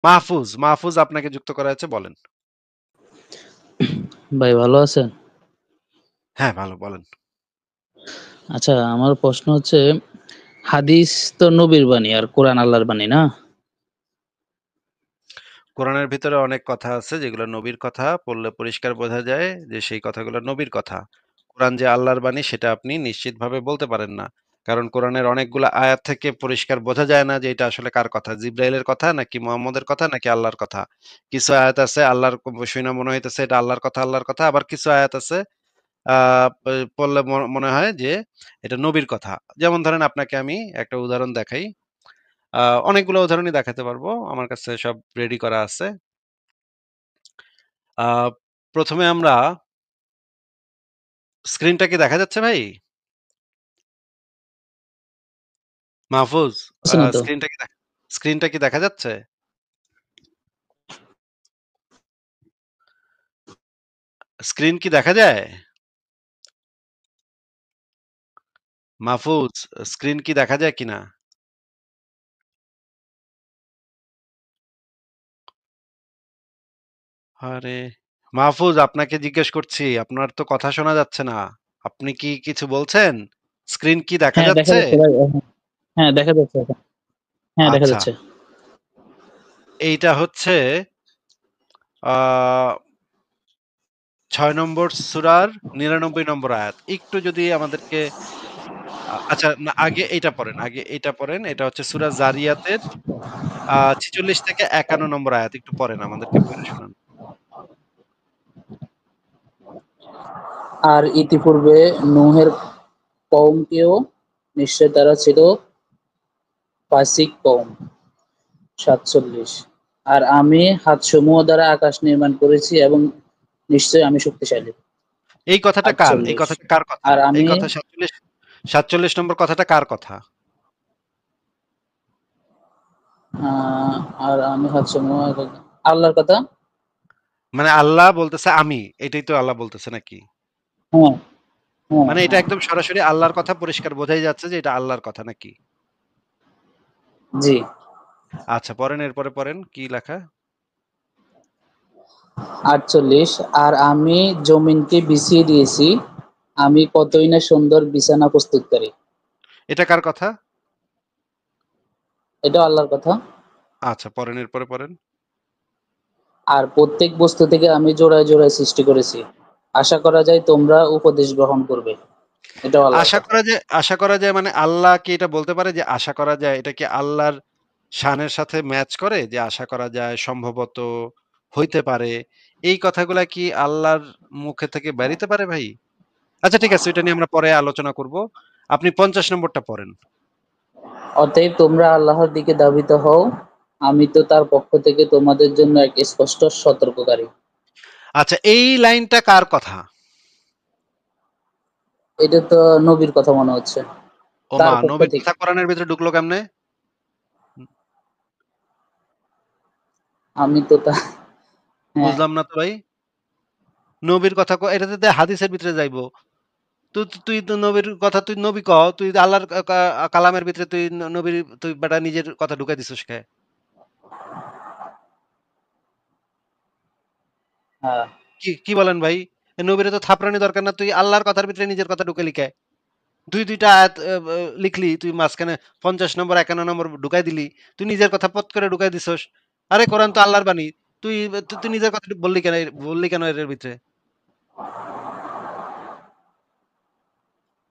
মাহফুজ, মাহফুজ আপনাকে যুক্ত করা হয়েছে, বলেন। ভাই ভালো আছেন? হ্যাঁ, ভালো, বলেন। আচ্ছা, আমার প্রশ্ন হচ্ছে হাদিস তো নবীর বাণী আর কোরআন আল্লাহর বাণী না? কোরআনের ভিতরে অনেক কথা আছে যেগুলো নবীর কথা, পড়লে পরিষ্কার বোঝা যায় যে সেই কথাগুলো নবীর কথা। কোরআন যে আল্লাহর বাণী সেটা আপনি নিশ্চিতভাবে বলতে পারেন না। কারণ কোরআনের অনেকগুলা আয়াত থেকে পরিষ্কার বোঝা যায় না যে এটা আসলে কার কথা। জিবরাইলের কথা নাকি মুহাম্মদের কথা নাকি আল্লাহর কথা। কিছু আয়াত আছে আল্লাহর শুইনা মনে হইতেছে এটা আল্লাহর কথা, আল্লাহর কথা। আবার কিছু আয়াত আছে আ পড়লে মনে হয় যে এটা নবীর কথা। যেমন ধরেন আপনাকে আমি একটা উদাহরণ দেখাই। আ অনেকগুলো উদাহরণই দেখাতে পারবো। আমার কাছে সব রেডি করা আছে। আ ১ম এ আমরা স্ক্রিনটা কি দেখা যাচ্ছে ভাই? মাহফুজ, আছে না তো? স্ক্রিনটা কি দেখা যাচ্ছে? স্ক্রিন কি দেখা যায়? মাহফুজ, স্ক্রিন কি দেখা যায় কিনা? আরে! মাহফুজ, আপনাকে জিজ্ঞেস করছি। আপনার তো কথা শোনা যাচ্ছে না। আপনি কি কিছু বলছেন? স্ক্রিন কি দেখা হ্যাঁ, দেখা যাচ্ছে? যাচ্ছে ভাই। হ্যাঁ, দেখা যাচ্ছে এখন। হ্যাঁ, দেখা আচ্ছা, যাচ্ছে। এইটা হচ্ছে আ ৬ নম্বর সূরার ৯৯ নম্বর আয়াত। একটু যদি আমাদেরকে আচ্ছা না, আগে এইটা পড়েন, আগে এইটা পড়েন। এটা হচ্ছে সূরা জারিয়াতের ৪৬ থেকে ৫১ নম্বর আয়াত। একটু পড়েন, আমাদেরকে পড়ে শোনান। আর ইতিপূর্বে নূহের কওমকেও নিশ্চয় তারা ছিল ফাসিক কওম। ৪৭। আর আমি হাতসমূহ দ্বারা আকাশ নির্মাণ করেছি এবং নিশ্চয়ই আমি শক্তিশালী। এই কথাটা কার? এই ৪৮। কথাটা কার কথা? আর এই আমি কথা ৪৭ নম্বর কথাটা কার কথা? আ আর আমি হাতসমূহ আল্লাহর কথা। মানে আল্লাহ বলতেছে আমি। এটাই তো আল্লাহ বলতেছে নাকি? হ্যাঁ, হ্যাঁ, মানে এটা হ্যাঁ। একদম সরাসরি আল্লাহর কথা, পরিষ্কার বোঝাই যাচ্ছে যে এটা আল্লাহর কথা নাকি? জি। আচ্ছা, পড়েন, এরপরে পড়েন। কি লেখা? ৪৮। আর আমি জমিনকে বিছিয়ে দিয়েছি, আমি কতই না সুন্দর বিছানা প্রস্তুতকারী। এটা কার কথা? এটাও আল্লাহর কথা। আচ্ছা, পড়েন, এরপরে পড়েন। আর প্রত্যেক বস্তু থেকে আমি জোড়ায় জোড়ায় সৃষ্টি করেছি, আশা করা যায় তোমরা উপদেশ গ্রহণ করবে। এটাও আল্লাহর কথা। আশা করা যায় মানে আল্লাহ কি এটা বলতে পারে যে আশা করা যায়? এটা কি আল্লাহর শানের সাথে ম্যাচ করে? যে আশা করা যায়, সম্ভবত, হইতে পারে। এই কথাগুলা কি আল্লাহর মুখে থেকে বেরিতে পারে ভাই? আচ্ছা, ঠিক আছে, এটা নিয়ে আমরা পরে আলোচনা করব। আপনি ৫০ নম্বরটা পড়েন। অতএব তোমরা আল্লাহর দিকে ধাবিত হও, আমি তো তার পক্ষ থেকে তোমাদের জন্য এক স্পষ্ট সতর্ককারী। আচ্ছা, এই লাইনটা কার কথা? এটা তো নবীর কথা মনে হচ্ছে, তার ওমা! পক্ষ নবীর থেকে। কথা কোরআনের ভিতরে ঢুকলো কেমনে? আমি তো তা হ্যাঁ। বুঝলাম না তো ভাই। নবীর কথা এটা তো হাদিসের ভিতরে যাইবো। তুই তো নবীর কথা তুই নবী কও, তুই আল্লাহর কালামের ভিতরে তুই নবীর তুই বেটা নিজের কথা ঢুকাই দিছিস কে? হ্যাঁ। কি বলেন ভাই? নবীরে তো থাপড়ানি দরকার না। তুই আল্লাহর কথার ভিতরে নিজের কথা ঢুকাইলি কে? ২-২ টা আয়াত লিখলি, তুই মাঝখানে ৫০ নম্বর ৫১ নম্বর ঢুকাই দিলি। তুই নিজের কথা পট করে ঢুকাই দিছস। আরে কোরআন তো আল্লাহর বাণী। তুই তুই নিজের কথা বললি কেন এর ভিতরে?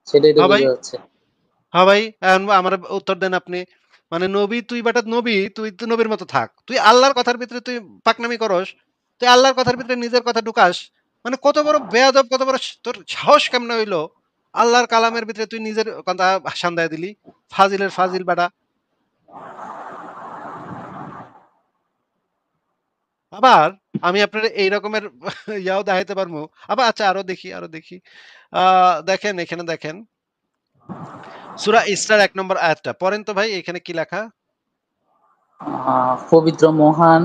সেটাই তো হ্যাঁ ভাই, বোঝা যাচ্ছে। হ্যাঁ ভাই। এখন আমারে উত্তর দেন আপনি। মানে নবী, তুই বেটা নবী, তুই তো নবীর মতো থাক। তুই আল্লাহর কথার ভিতরে তুই পাকনামি করস। তুই আল্লাহর কথার ভিতরে নিজের কথা ঢুকাস। মানে কত বড় বেয়াদব, কত বড় তোর সাহস কেমনে হইলো? আল্লাহর কালামের ভিতরে তুই নিজের কথা ভাসান দিয়ে দিলি। ফাজিলের ফাজিল বেটা। আবার আমি আপনার এই রকমের ইয়াও দেখাইতে পারবো। আবার আচ্ছা, আরো দেখি। আ দেখেন, এখানে দেখেন। সূরা ইসরার ১ নম্বর আয়াতটা পড়েন তো ভাই, এখানে কি লেখা? পবিত্র মহান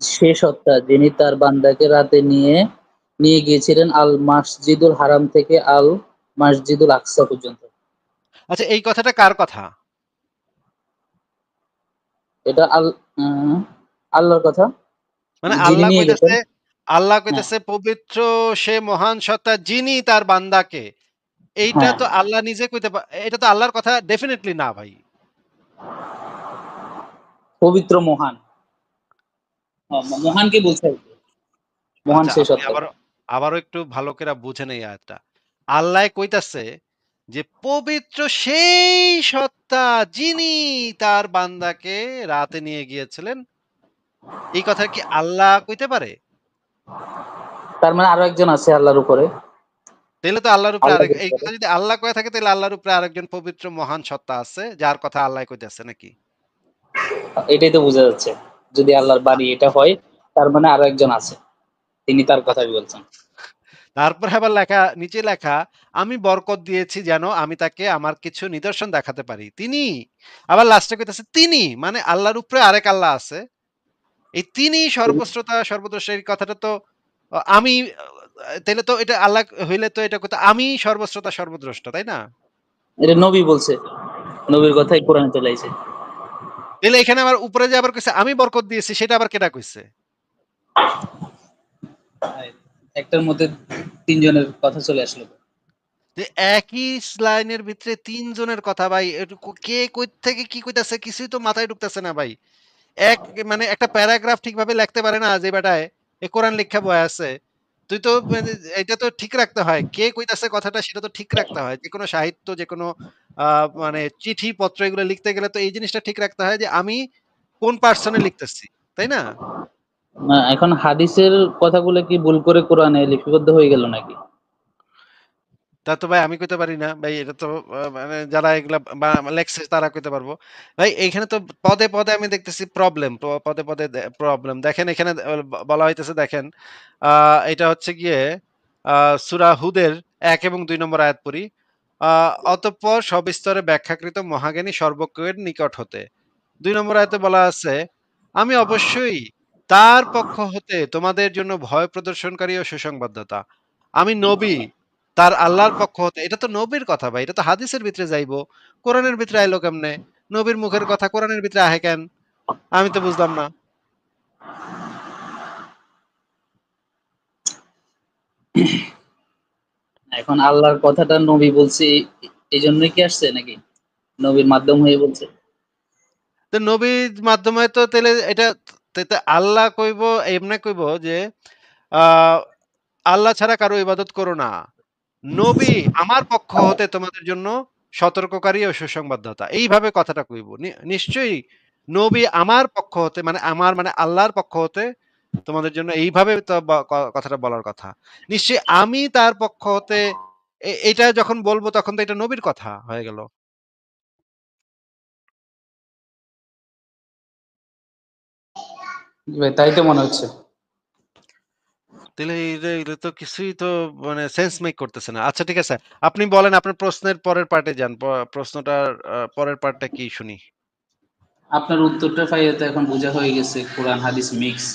সে সত্তা যিনি তার বান্দাকে রাতে নিয়ে গিয়েছিলেন আল মাসজিদুল হারাম থেকে আল মাসজিদুল আকসা পর্যন্ত। আচ্ছা, এই কথাটা কার কথা? এটা আল আহ, আল্লাহর কথা মানে যিনি নিয়ে গেছেন। আল্লাহ হ্যাঁ, কইতেছে পবিত্র সে মহান সত্তা যিনি তার বান্দাকে। এইটা হ্যাঁ, তো আল্লাহ নিজে এটা তো আল্লাহর কথা ডেফিনিটলি না ভাই। পবিত্র মহান। মহান কে বলছে আরকি। মহান আচ্ছা সেই আপনি সত্তা। আবারও একটু ভালো করে বুঝেন এই আয়াতটা। আল্লাহ কইতাছে যে পবিত্র সেই সত্তা যিনি তার বান্দাকে রাতে নিয়ে গিয়েছিলেন। এই কথা কি আল্লাহ কইতে পারে? তার মানে আরো একজন আছে আল্লাহর উপরে। তাইলে তো আল্লাহর উপরে আল্লাহ বলতে এই পারে। কথা যদি আল্লাহ কয়ে থাকে তাইলে আল্লাহর উপরে আরেকজন পবিত্র মহান সত্তা আছে যার কথা আল্লাহ কইতেছে নাকি? এটাই তো বোঝা যাচ্ছে। যদি আল্লাহর বাণী এটা হয়, তার মানে আরো একজন আছে। তিনি তার কথাই বলছেন। তারপরে আবার লেখা নিচে লেখা, "আমি বরকত দিয়েছি যেন আমি তাকে আমার কিছু নিদর্শন দেখাতে পারি।" তিনি আবার লাস্টে কইতেছে তিনি, মানে আল্লাহর উপরে আরেক আল্লাহ আছে। এই তিনি তিনি সর্বশ্রোতা সর্বদ্রষ্টা এই কথাটা তো আমি তাইলে তো এটা আল্লাহ হইলে তো এটা কইতো আমি সর্বশ্রোতা সর্বদ্রষ্টা, তাই না? এটা নবী বলছে। নবীর কথাই কোরআনে চলে আইছে। তাইলে এখানে আবার উপরে যে আবার কইছে আমি বরকত দিয়েছি সেটা আবার কেডা কইছে? একটার মধ্যে ৩ জনের কথা চলে আসলো। যে একই লাইনের ভিতরে ৩ জনের কথা ভাই। কে কই থেকে কি কইতাছে কিছুই তো মাথায় ঢুকতেছে না ভাই। এক মানে একটা প্যারাগ্রাফ ঠিকভাবে লিখতে পারে না যে বেটায় এ কোরআন লিখা বয়া আছে। তুই তো মানে এটা তো ঠিক রাখতে হয়। কে কইতাছে কথাটা সেটা তো ঠিক রাখতে হয়। যেকোনো সাহিত্য যেকোনো আ মানে চিঠি-পত্র এগুলো লিখতে গেলে তো এই জিনিসটা ঠিক রাখতে হয় যে আমি কোন পার্সনে লিখতেছি। তাই না? না, এখন হাদিসের কথাগুলো কি ভুল করে কোরআনে লিপিবদ্ধ হয়ে গেল নাকি? তা তো ভাই আমি কইতে পারি না। ভাই এটা তো মানে যারা এগুলা লেখছে তারা কইতে পারবো। ভাই এইখানে তো পদে, পদে আমি দেখতেছি প্রবলেম। পদে, পদে প্রবলেম। দেখেন এখানে বলা হইতেছে দেখেন, আ এটা হচ্ছে গিয়ে আ সূরা হুদের ১ এবং ২ নম্বর আয়াত পড়ি। আ অতঃপর সবিস্তরে ব্যাখ্যাকৃত মহাজ্ঞানী সর্বজ্ঞের নিকট হতে। ২ নম্বর আয়াতে বলা আছে, আমি অবশ্যই তার পক্ষ হতে তোমাদের জন্য ভয় প্রদর্শনকারী ও সুসংবাদদাতা। আমি নবী তার আল্লাহর পক্ষ হতে। এটা তো নবীর কথা ভাই। এটা তো হাদিসের ভিতরে যাইবো। কোরআনের ভিতরে আইলো কেমনে? নবীর মুখের কথা কোরআনের ভিতরে আহে কেন? আমি তো বুঝলাম না। এখন আল্লাহর কথাটা নবী বলছে এজন্যই কি আসছে নাকি? নবীর মাধ্যম হয়ে বলছে? তো নবীর মাধ্যমে তো তাইলে এটা আল্লাহ কইবো এমনে কইবো যে আ আল্লাহ ছাড়া কারো ইবাদত করো না। নবী আমার পক্ষ হতে তোমাদের জন্য সতর্ককারী ও সুসংবাদদাতা। এইভাবে কথাটা কইব। নিশ্চয়ই নবী আমার পক্ষ হতে মানে আমার মানে আল্লাহর পক্ষ হতে তোমাদের জন্য এইভাবে তো কথাটা বলার কথা। নিশ্চয়ই আমি তার পক্ষ হতে এইটা যখন বলব তখন তো এটা নবীর কথা হয়ে গেল। তাই তো মনে হচ্ছে। তাইলে এটা তো কিছুই তো মানে সেন্স মেক করতেছে না। আচ্ছা ঠিক আছে। আপনি বলেন আপনার প্রশ্নের পরের পার্টে যান। প্রশ্নটার পরের পার্টটা কি শুনি? আপনার উত্তরটা পাইয়ে তো এখন বোঝা হয়ে গেছে কোরআন হাদিস মিক্স।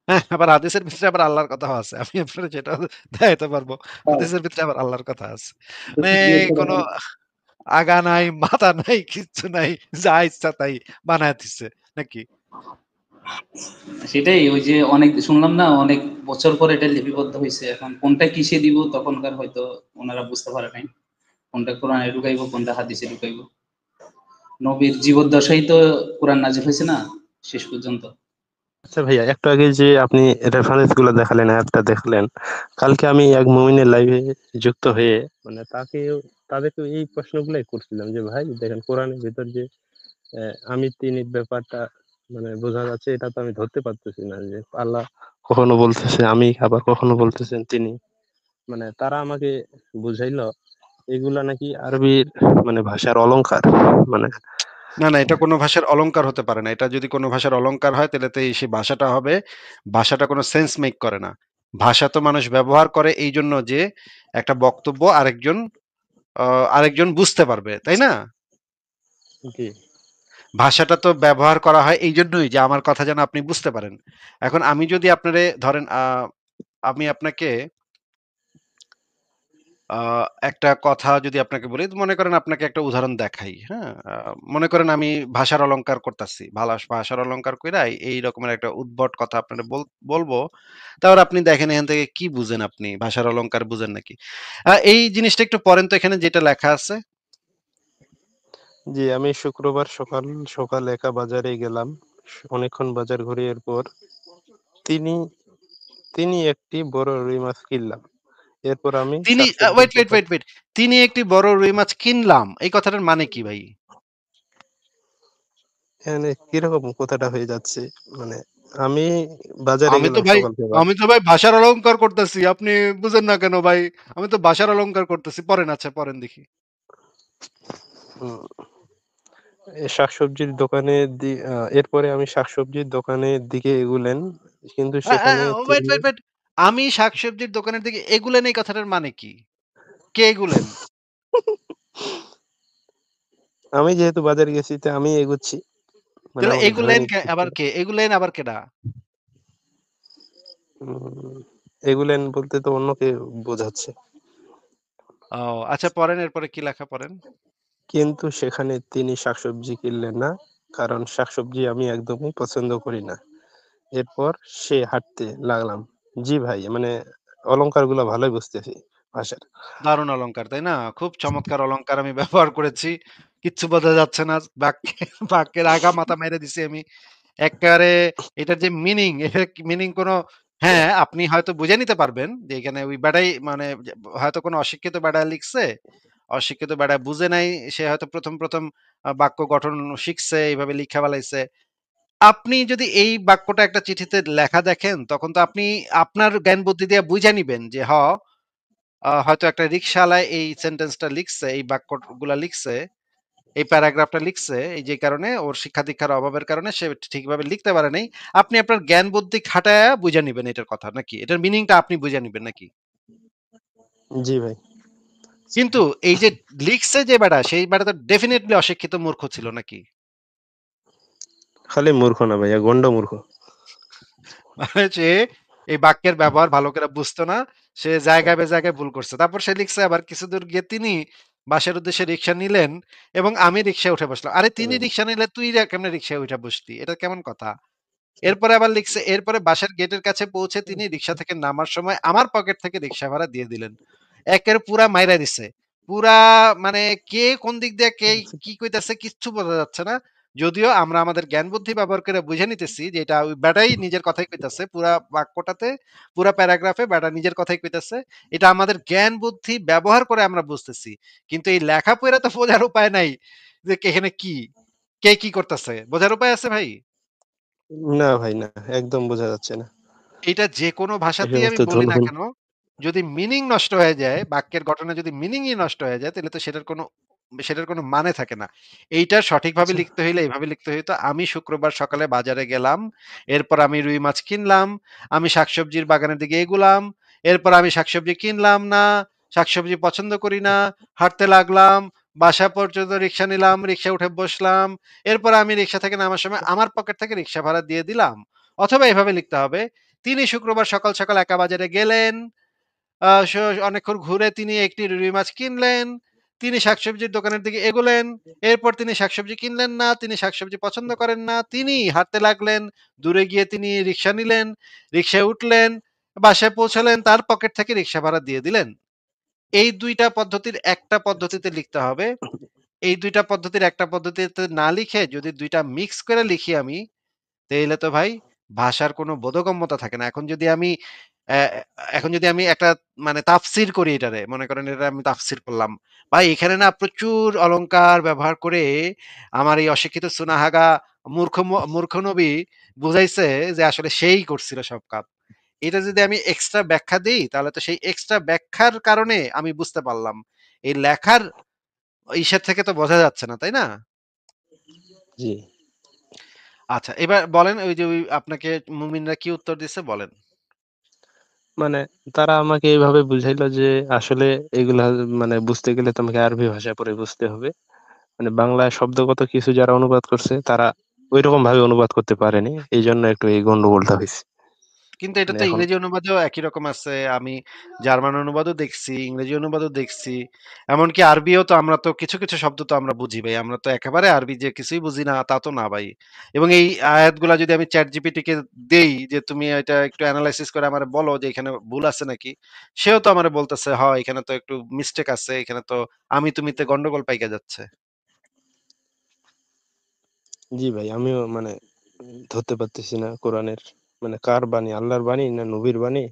হ্যাঁ, আবার হাদিসের ভিতরে আবার আল্লাহর কথাও আছে। আমি আপনারে সেটাও দেখাইতে পারবো। তাই হাদিসের ভিতরে আবার আল্লাহর কথা আছে। মানে দেখি জিজ্ঞেস করে কোনো দেন। আগা নাই, মাথা নাই, কিচ্ছু নাই। যা ইচ্ছা তাই বানায় দিচ্ছে। নাকি? সেটাই ওই যে অনেক শুনলাম না অনেক বছর পর এটা লিপিবদ্ধ হয়েছে। এখন কোনটা কিসে দিব তখনকার হয়তো ওনারা বুঝতে পারে নাই। কোনটা কোরআনে ঢুকাইবো কোনটা হাদিসে ঢুকাইবো। নবীর জীবদ্দশায় তো কোরআন নাযিল হয়েছে না শেষ পর্যন্ত। আচ্ছা ভাইয়া, একটু আগে যে আপনি রেফারেন্স গুলো দেখালেন, অ্যাপটা দেখালেন, কালকে আমি এক মুমিনের লাইভে যুক্ত হয়ে মানে তাদেরকে এই প্রশ্নগুলাই করছিলাম যে ভাই দেখেন কোরআনের ভিতর যে আমি তিনি ব্যাপারটা মানে বোঝা যাচ্ছে, এটা তো আমি ধরতে পারতেছি না যে আল্লাহ কখনো বলতেছে আমি, আবার কখনো বলতেছেন তিনি। মানে তারা আমাকে বুঝাইলো এগুলা নাকি আরবির মানে ভাষার অলংকার। মানে না, না এটা কোনো ভাষার অলংকার হতে পারে না। এটা যদি কোনো ভাষার অলংকার হয় তাহলে তো সেই ভাষাটা হবে ভাষাটা কোনো সেন্স মেক করে না। ভাষা তো মানুষ ব্যবহার করে এইজন্য যে একটা বক্তব্য আ আরেকজন বুঝতে পারবে। তাই না? জি। ভাষাটা তো ব্যবহার করা হয় এইজন্যই যে আমার কথা যেন আপনি বুঝতে পারেন। এখন আমি যদি আপনারে ধরেন আমি আপনাকে আ একটা কথা যদি আপনাকে বলি, মনে করেন আপনাকে একটা উদাহরণ দেখাই, হ্যাঁ? মনে করেন আমি ভাষার অলংকার করতাছি। ভাষার অলংকার কইরা এই রকমের একটা উদ্ভট কথা আপনারে বলবো। তারপর আপনি দেখেন এখান থেকে কি বুঝেন আপনি? ভাষার অলংকার বুঝেন নাকি? এই জিনিসটা একটু পড়েন তো এখানে যেটা লেখা আছে। জি, আমি শুক্রবার সকাল সকাল একা বাজারে গেলাম। অনেকক্ষণ বাজার ঘুরে এরপর তিনি তিনি একটি বড় রুই মাছ কিনলাম। এরপর আমি তিনি শাকসবজির ওয়েট, ওয়েট, দোকান ওয়েট, ওয়েট। তিনি একটি বড় রুই মাছ কিনলাম। এই কথাটার মানে কি ভাই? এখানে কিরকম কথাটা হয়ে যাচ্ছে? মানে আমি বাজারে আমি তো গেলাম ভাই সকাল সকাল। আমি তো ভাই ভাষার অলংকার করতেছি। আপনি বুঝেন না কেন ভাই? আমি তো ভাষার অলংকার করতেছি। পড়েন আচ্ছা পড়েন দেখি। হুম, শাকসবজির দোকানে এরপরে আমি শাকসবজির দোকানের দিকে এগুলেন, কিন্তু সেখানে ওয়েট, তিনি ওয়েট, ওয়েট। আমি শাকসবজির দোকানের দিকে এগুলেন এই কথাটার মানে কি? কে এগুলেন? আমি যেহেতু বাজারে গেছি তাই আমি এগুচ্ছি। মানে তাহলে আমাকে ধরে এগুলেন নিতে হচ্ছে। আবার কে? এগুলেন আবার কেডা? উম এগুলেন বলতে তো অন্যকে বোঝাচ্ছে। ও আচ্ছা পড়েন এরপরে কি লেখা পড়েন? কিন্তু সেখানে তিনি শাকসবজি কিনলেন না। কারণ শাকসবজি আমি একদমই পছন্দ করি না। এরপর সে হাঁটতে লাগলাম। জি ভাই, মানে অলংকারগুলো ভালোই বুঝতেছি ভাষার। দারুণ অলংকার, তাই না? খুব চমৎকার অলংকার আমি ব্যবহার করেছি। কিচ্ছু বোঝা যাচ্ছে না। বাক্যের আগা মাথা মেরে দিছি আমি। এক্কারে এটার যে মিনিং, এটার মিনিং কোনো হ্যাঁ, আপনি হয়তো বুঝে নিতে পারবেন যে এখানে ওই বেডাই মানে যে হয়তো কোনো অশিক্ষিত বেডা লিখছে। অশিক্ষিত বেডা বুঝে নাই। সে হয়তো ১ম বাক্য গঠন শিখছে, এইভাবে লিখা ফেলাইছে। আপনি যদি এই বাক্যটা একটা চিঠিতে লেখা দেখেন, তখন তো আপনি আপনার জ্ঞান বুদ্ধি দিয়ে বুইঝা নিবেন যে হয়তো একটা রিক্শাওয়ালা এই সেন্টেন্সটা লিখছে, এই বাক্যগুলা লিখছে, এই প্যারাগ্রাফটা লিখছে, এই যে কারণে ওর শিক্ষা-দীক্ষার অভাবের কারণে সে ঠিকভাবে লিখতে পারে নাই। আপনি আপনার জ্ঞান বুদ্ধি খাটায়া বুইঝা নিবেন এটার কথা নাকি? এটার মিনিংটা আপনি বুইঝা নিবেন নাকি? জি ভাই। কিন্তু এই যে লিখছে যে বেটা, সেই বেটা তো ডেফিনিটলি অশিক্ষিত মূর্খ ছিল নাকি? খালি মূর্খ না ভাইয়া, গন্ড মূর্খ। মানে সে এই বাক্যের ব্যবহার ভালো করে বুঝতো না। সে জায়গায় বেজায়গায় ভুল করছে। তারপর সে লিখছে আবার কিছুদূর গিয়ে তিনি বাসার উদ্দেশ্যে রিক্সা নিলেন এবং আমি রিক্সায় উঠে বসলাম। আরে তিনি হুম। রিক্সা নিলে তুই কেমনে রিক্সায় উইঠা বসতি? এটা কেমন কথা? এরপরে আবার লিখছে, এরপরে বাসার গেটের কাছে পৌঁছে তিনি রিক্সা থেকে নামার সময় আমার পকেট থেকে রিক্সা ভাড়া দিয়ে দিলেন। একের পুরা মাইরা দিছে। পুরা মানে কে কোন দিক দিয়ে কে কি কইতাছে কিচ্ছু বোঝা যাচ্ছে না। যদিও আমরা আমাদের জ্ঞান বুদ্ধি ব্যবহার করে বুঝে নিতেছি যে এটা ওই বেটাই নিজের কথাই কইতাছে। পুরা বাক্যটাতে, পুরা প্যারাগ্রাফে বেটা নিজের কথাই কইতাছে। এটা আমাদের জ্ঞান বুদ্ধি ব্যবহার করে আমরা বুঝতেছি। কিন্তু এই লেখা পইড়া তো বোঝার উপায় নাই যে এখানে কি? কে কি করতেছে? বোঝার উপায় আছে ভাই? না ভাই না, একদম বোঝা যাচ্ছে না। এটা যেকোনো এই ভাষাতেই সমস্ত আমি বলি না ধুনভুন। কেন, যদি মিনিং নষ্ট হয়ে যায়, বাক্যের গঠনে যদি মিনিংই নষ্ট হয়ে যায়, তাহলে তো সেটার কোনো মানে থাকে না। এইটা সঠিকভাবে আচ্ছা। লিখতে হইলে এভাবে লিখতে হইতো, আমি শুক্রবার সকালে বাজারে গেলাম। এরপর আমি রুই মাছ কিনলাম। আমি শাকসবজির বাগানের দিকে এগুলাম। এরপর আমি শাকসবজি কিনলাম না। শাকসবজি পছন্দ করি না। হাঁটতে লাগলাম। বাসা পর্যন্ত রিক্সা নিলাম। রিক্সায় উঠে বসলাম। এরপর আমি রিক্সা থেকে নামার সময় আমার পকেট থেকে রিক্সা ভাড়া দিয়ে দিলাম। অথবা এভাবে লিখতে হবে, তিনি শুক্রবার সকাল, সকাল একা বাজারে গেলেন। আ স অনেকক্ষণ ঘুরে তিনি একটি রুই মাছ কিনলেন। তিনি শাকসবজির দোকানের দিকে এগোলেন। এরপর তিনি শাকসবজি কিনলেন না। তিনি শাকসবজি পছন্দ করেন না। তিনি হাঁটতে লাগলেন। দূরে গিয়ে তিনি রিক্সা নিলেন। রিক্সায় উঠলেন। বাসায় পৌঁছালেন। তার পকেট থেকে রিক্সা ভাড়া দিয়ে দিলেন। এই ২ টা পদ্ধতির একটা পদ্ধতিতে লিখতে হবে। এই ২ টা পদ্ধতির একটা পদ্ধতিতে না লিখে যদি ২ টা মিক্স করে লিখি আমি, তাইলে তো ভাই ভাষার কোনো বোধগম্যতা থাকে না। অ্যা এখন যদি আমি একটা মানে তাফসীর করি এটারে, মনে করেন এটা আমি তাফসীর করলাম। ভাই এখানে না প্রচুর অলংকার ব্যবহার করে আমার এই অশিক্ষিত সুনাহাগা মূর্খ নবী বুঝাইছে যে আসলে সেই করছিল সব কাজ। এটা যদি আমি এক্সট্রা ব্যাখ্যা দেই তাহলে তো সেই এক্সট্রা ব্যাখ্যার কারণে আমি বুঝতে পারলাম। এই লেখার ইসের থেকে তো বোঝা যাচ্ছে না, তাই না? জি। আচ্ছা এবার বলেন ওই যে আপনাকে মুমিনরা কি উত্তর দিছে বলেন? মানে তারা আমাকে এইভাবে বুঝাইলো যে আসলে এগুলা মানে বুঝতে গেলে তোমাকে আরবি ভাষা পড়ে বুঝতে হবে। মানে বাংলায় শব্দগত কিছু যারা অনুবাদ করছে তারা ঐরকম ভাবে অনুবাদ করতে পারেনি। এইজন্য একটু এই গন্ডগোলটা হইছে। কিন্তু এটা মানে তো এখন ইংরেজি অনুবাদেও একই রকম আছে। আমি জার্মান অনুবাদও দেখছি, ইংরেজি অনুবাদও দেখছি। এমনকি আরবিও তো আমরা তো কিছু, কিছু শব্দ তো আমরা বুঝি ভাই। আমরা তো একেবারে আরবি যে কিছুই বুঝি না তা তো না ভাই। এবং এই আয়াতগুলা যদি আমি ChatGPT কে দেই যে তুমি এটা একটু এনালাইসিস করে আমারে বলো যে এখানে ভুল আছে নাকি? সেও তো আমারে বলতেছে, "হ এখানে তো একটু মিস্টেক আছে। এখানে তো আমি তুমিতে গন্ডগোল পাইকা যাচ্ছে।" জি ভাই, আমিও মানে ধরতে পারতেছি না কোরআনের মানে কার বাণী, আল্লাহর বাণী না নবীর বাণী।